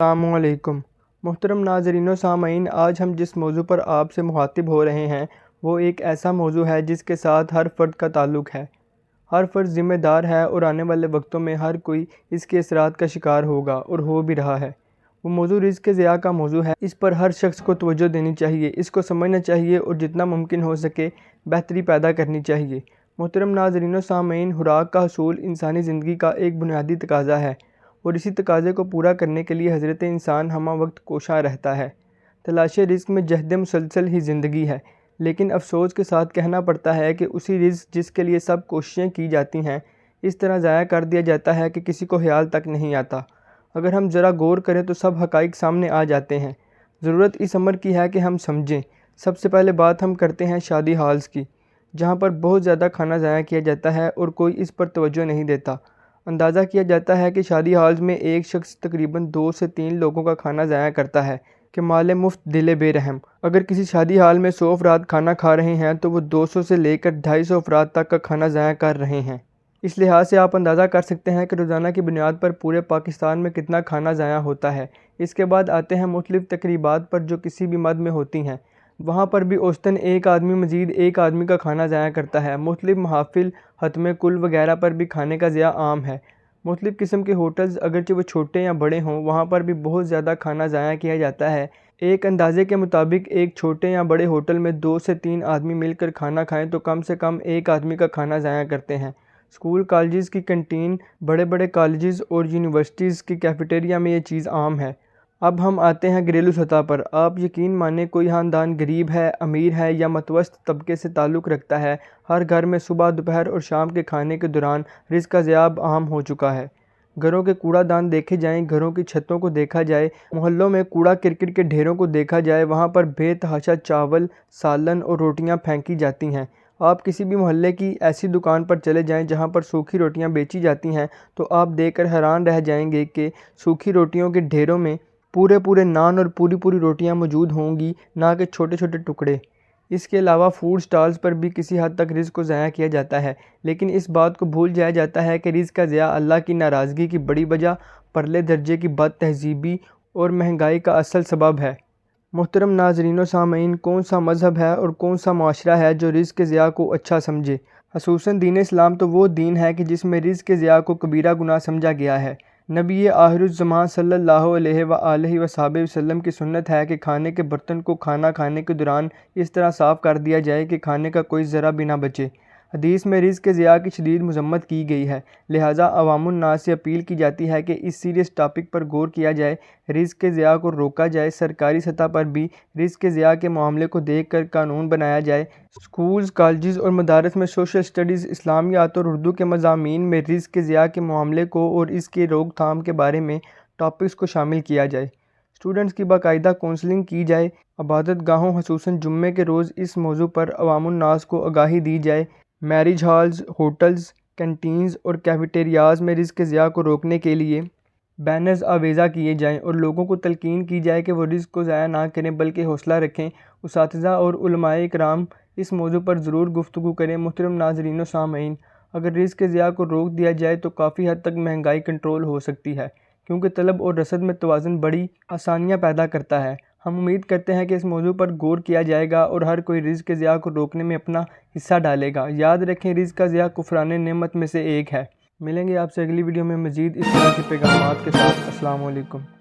السلام علیکم محترم ناظرین و سامعین، آج ہم جس موضوع پر آپ سے مخاطب ہو رہے ہیں وہ ایک ایسا موضوع ہے جس کے ساتھ ہر فرد کا تعلق ہے۔ ہر فرد ذمہ دار ہے اور آنے والے وقتوں میں ہر کوئی اس کے اثرات کا شکار ہوگا اور ہو بھی رہا ہے۔ وہ موضوع رزق ضیاع کا موضوع ہے۔ اس پر ہر شخص کو توجہ دینی چاہیے، اس کو سمجھنا چاہیے اور جتنا ممکن ہو سکے بہتری پیدا کرنی چاہیے۔ محترم ناظرین و سامعین، خوراک کا حصول انسانی زندگی کا ایک بنیادی تقاضا ہے اور اسی تقاضے کو پورا کرنے کے لیے حضرت انسان ہمہ وقت کوشاں رہتا ہے۔ تلاش رزق میں جہد مسلسل ہی زندگی ہے، لیکن افسوس کے ساتھ کہنا پڑتا ہے کہ اسی رزق جس کے لیے سب کوششیں کی جاتی ہیں اس طرح ضائع کر دیا جاتا ہے کہ کسی کو خیال تک نہیں آتا۔ اگر ہم ذرا غور کریں تو سب حقائق سامنے آ جاتے ہیں۔ ضرورت اس امر کی ہے کہ ہم سمجھیں۔ سب سے پہلے بات ہم کرتے ہیں شادی ہالز کی، جہاں پر بہت زیادہ کھانا ضائع کیا جاتا ہے اور کوئی اس پر توجہ نہیں دیتا۔ اندازہ کیا جاتا ہے کہ شادی ہالز میں ایک شخص تقریباً 2 سے 3 لوگوں کا کھانا ضائع کرتا ہے کہ مال مفت دل بے رحم۔ اگر کسی شادی ہال میں 100 افراد کھانا کھا رہے ہیں تو وہ 200 سے لے کر 250 افراد تک کا کھانا ضائع کر رہے ہیں۔ اس لحاظ سے آپ اندازہ کر سکتے ہیں کہ روزانہ کی بنیاد پر پورے پاکستان میں کتنا کھانا ضائع ہوتا ہے۔ اس کے بعد آتے ہیں مختلف تقریبات پر جو کسی بھی مد میں ہوتی ہیں۔ وہاں پر بھی اوسطاً ایک آدمی مزید ایک آدمی کا کھانا ضائع کرتا ہے۔ مختلف محافل، ختم کل وغیرہ پر بھی کھانے کا ضیاع عام ہے۔ مختلف قسم کے ہوٹلز اگرچہ وہ چھوٹے یا بڑے ہوں، وہاں پر بھی بہت زیادہ کھانا ضائع کیا جاتا ہے۔ ایک اندازے کے مطابق ایک چھوٹے یا بڑے ہوٹل میں 2 سے 3 آدمی مل کر کھانا کھائیں تو کم سے کم ایک آدمی کا کھانا ضائع کرتے ہیں۔ اسکول کالجز کی کینٹین، بڑے بڑے کالجز اور یونیورسٹیز کی کیفیٹیریا میں یہ چیز عام ہے۔ اب ہم آتے ہیں گھریلو سطح پر۔ آپ یقین مانیں کوئی خاندان غریب ہے، امیر ہے یا متوسط طبقے سے تعلق رکھتا ہے، ہر گھر میں صبح، دوپہر اور شام کے کھانے کے دوران رزق کا ضیاع عام ہو چکا ہے۔ گھروں کے کوڑا دان دیکھے جائیں، گھروں کی چھتوں کو دیکھا جائے، محلوں میں کوڑا کرکٹ کے ڈھیروں کو دیکھا جائے، وہاں پر بے تحاشا چاول، سالن اور روٹیاں پھینکی جاتی ہیں۔ آپ کسی بھی محلے کی ایسی دکان پر چلے جائیں جہاں پر سوکھی روٹیاں بیچی جاتی ہیں تو آپ دیکھ کر حیران رہ جائیں گے کہ سوکھی روٹیوں کے ڈھیروں میں پورے نان اور پوری روٹیاں موجود ہوں گی، نہ کہ چھوٹے چھوٹے ٹکڑے۔ اس کے علاوہ فوڈ سٹالز پر بھی کسی حد تک رزق کو ضائع کیا جاتا ہے، لیکن اس بات کو بھول جایا جاتا ہے کہ رزق کا ضیاع اللہ کی ناراضگی کی بڑی وجہ، پرلے درجے کی بد تہذیبی اور مہنگائی کا اصل سبب ہے۔ محترم ناظرین و سامعین، کون سا مذہب ہے اور کون سا معاشرہ ہے جو رزق کے ضیاع کو اچھا سمجھے؟ خصوصاً دین اسلام تو وہ دین ہے کہ جس میں رزق کے ضیاع کو کبیرہ گناہ سمجھا گیا ہے۔ نبی آخر الزمان صلی اللہ علیہ وآلہ وسلم کی سنت ہے کہ کھانے کے برتن کو کھانا کھانے کے دوران اس طرح صاف کر دیا جائے کہ کھانے کا کوئی ذرہ بھی نہ بچے۔ حدیث میں رزق کے ضیاع کی شدید مذمت کی گئی ہے، لہٰذا عوام الناس سے اپیل کی جاتی ہے کہ اس سیریس ٹاپک پر غور کیا جائے، رزق کے ضیاع کو روکا جائے۔ سرکاری سطح پر بھی رزق کے ضیاع کے معاملے کو دیکھ کر قانون بنایا جائے۔ اسکولز، کالجز اور مدارس میں سوشل اسٹڈیز، اسلامیات اور اردو کے مضامین میں رزق کے ضیاع کے معاملے کو اور اس کی روک تھام کے بارے میں ٹاپکس کو شامل کیا جائے۔ اسٹوڈنٹس کی باقاعدہ کونسلنگ کی جائے۔ عبادت گاہوں خصوصاً جمعے کے روز اس موضوع پر عوام الناس کو آگاہی دی جائے۔ میرج ہالز، ہوٹلز، کینٹینز اور کیفیٹیریاز میں رزق کے ضیاع کو روکنے کے لیے بینرز آویزاں کیے جائیں اور لوگوں کو تلقین کی جائے کہ وہ رزق کو ضائع نہ کریں بلکہ حوصلہ رکھیں۔ اساتذہ اور علماء اکرام اس موضوع پر ضرور گفتگو کریں۔ محترم ناظرین و سامعین، اگر رزق کے ضیاع کو روک دیا جائے تو کافی حد تک مہنگائی کنٹرول ہو سکتی ہے، کیونکہ طلب اور رسد میں توازن بڑی آسانیاں پیدا کرتا ہے۔ ہم امید کرتے ہیں کہ اس موضوع پر غور کیا جائے گا اور ہر کوئی رزق کے ضیاع کو روکنے میں اپنا حصہ ڈالے گا۔ یاد رکھیں، رزق کا ضیاع کفران نعمت میں سے ایک ہے۔ ملیں گے آپ سے اگلی ویڈیو میں مزید اس طرح کے پیغامات کے ساتھ۔ السلام علیکم۔